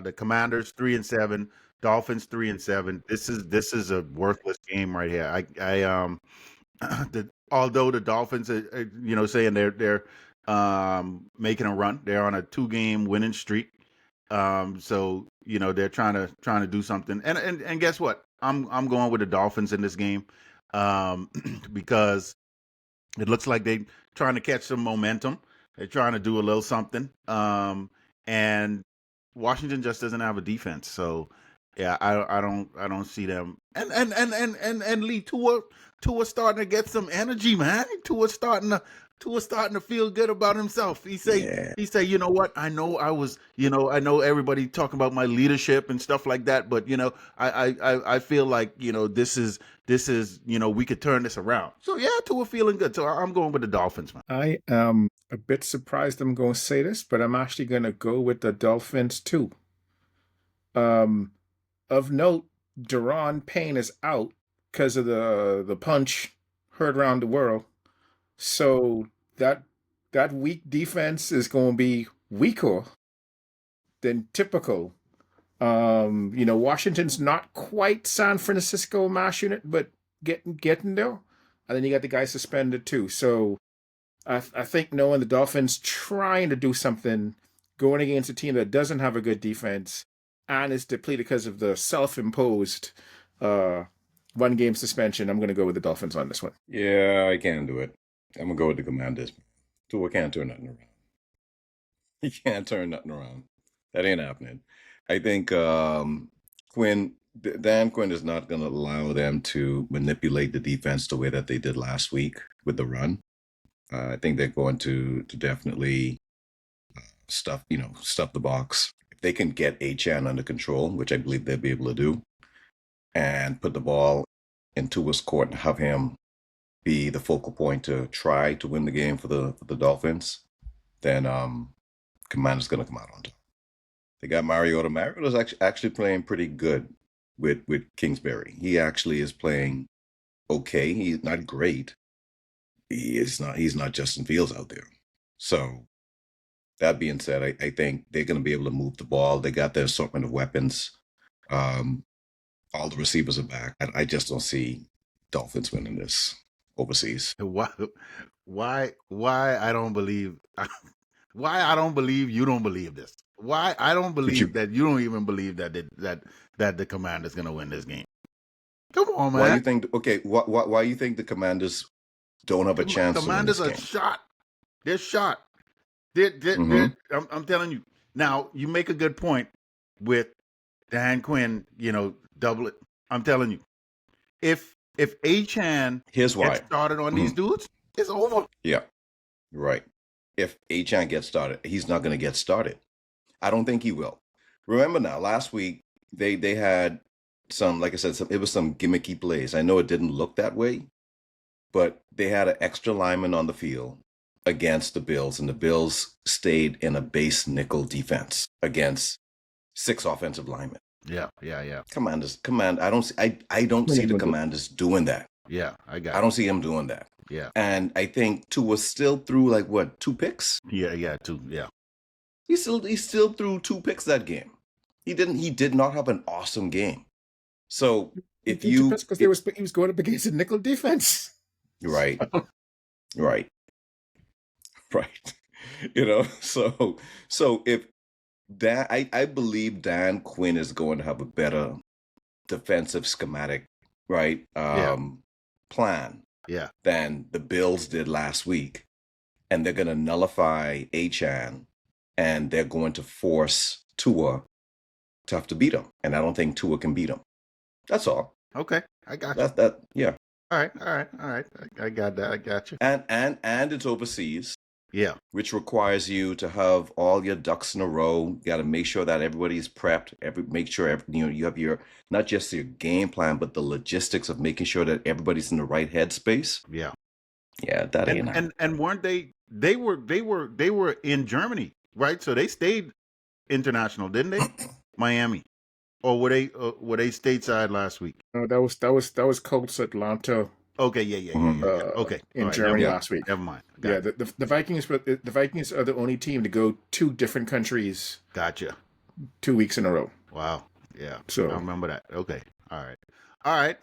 The Commanders 3-7, Dolphins 3-7. This is a worthless game right here. Although the Dolphins are, saying they're making a run, they're on a 2-game winning streak. So they're trying to do something. And guess what? I'm going with the Dolphins in this game, because it looks like they're trying to catch some momentum. They're trying to do a little something. And Washington just doesn't have a defense. So yeah, I don't see them. And Lee, Tua starting to get some energy, man. Tua's starting to feel good about himself. Yeah. He say, you know what? I know everybody talking about my leadership and stuff like that, but I feel like, we could turn this around. So yeah, Tua feeling good. So I'm going with the Dolphins, man. I am a bit surprised I'm going to say this, but I'm actually going to go with the Dolphins too. Of note, Deron Payne is out because of the punch heard around the world. So that weak defense is going to be weaker than typical. Washington's not quite San Francisco mass unit, but getting there. And then you got the guy suspended too. So I think knowing the Dolphins trying to do something, going against a team that doesn't have a good defense and is depleted because of the self-imposed 1-game suspension, I'm going to go with the Dolphins on this one. Yeah, I can't do it. I'm going to go with the Commanders. Tua can't turn nothing around. He can't turn nothing around. That ain't happening. I think Dan Quinn is not going to allow them to manipulate the defense the way that they did last week with the run. I think they're going to definitely stuff the box. If they can get Achane under control, which I believe they'll be able to do, and put the ball into his court and have him be the focal point to try to win the game for the Dolphins, then Commander's going to come out on top. They got Mariota. Mariota's actually playing pretty good with Kingsbury. He actually is playing okay. He's not great. He's not Justin Fields out there. So that being said, I think they're going to be able to move the ball. They got their assortment of weapons. All the receivers are back. I just don't see Dolphins winning this overseas. Why I don't believe why I don't believe you don't believe this. Why I don't believe that you don't even believe that the Commander's going to win this game. Come on, man. Why you think? Okay, why you think the Commanders don't have a chance? Commanders are shot. They're shot. I'm telling you. Now you make a good point with Dan Quinn. Double it. I'm telling you. If Achane Here's why. gets started on these dudes, it's over. Yeah, right. If Achane gets started, he's not going to get started. I don't think he will. Remember now, last week they had some, like I said, it was some gimmicky plays. I know it didn't look that way, but they had an extra lineman on the field against the Bills, and the Bills stayed in a base nickel defense against 6 offensive linemen. Yeah. I don't see the Commanders doing that. Yeah, I don't see him doing that. Yeah. And I think Tua still threw 2 picks? Yeah, 2, yeah. He still threw 2 picks that game. He did not have an awesome game. So if you because he was going up against a nickel defense. Right. Right. So if that, I believe Dan Quinn is going to have a better defensive schematic, right? Plan. Yeah. Than the Bills did last week. And they're going to nullify Achane, and they're going to force Tua to have to beat him. And I don't think Tua can beat him. That's all. Okay. I got you. Yeah. All right. I got that. I got you. And it's overseas. Yeah. Which requires you to have all your ducks in a row. You got to make sure that everybody's prepped. Make sure you have your, not just your game plan, but the logistics of making sure that everybody's in the right headspace. Yeah. Yeah, that ain't. And weren't they were in Germany, right? So they stayed international, didn't they? Miami. Or were they stateside last week? No, that was Colts Atlanta. Okay, yeah. Okay, in Germany last week. Never mind. The Vikings are the only team to go 2 different countries. Gotcha. 2 weeks in a row. Wow. Yeah. I So remember that. Okay. All right. All right.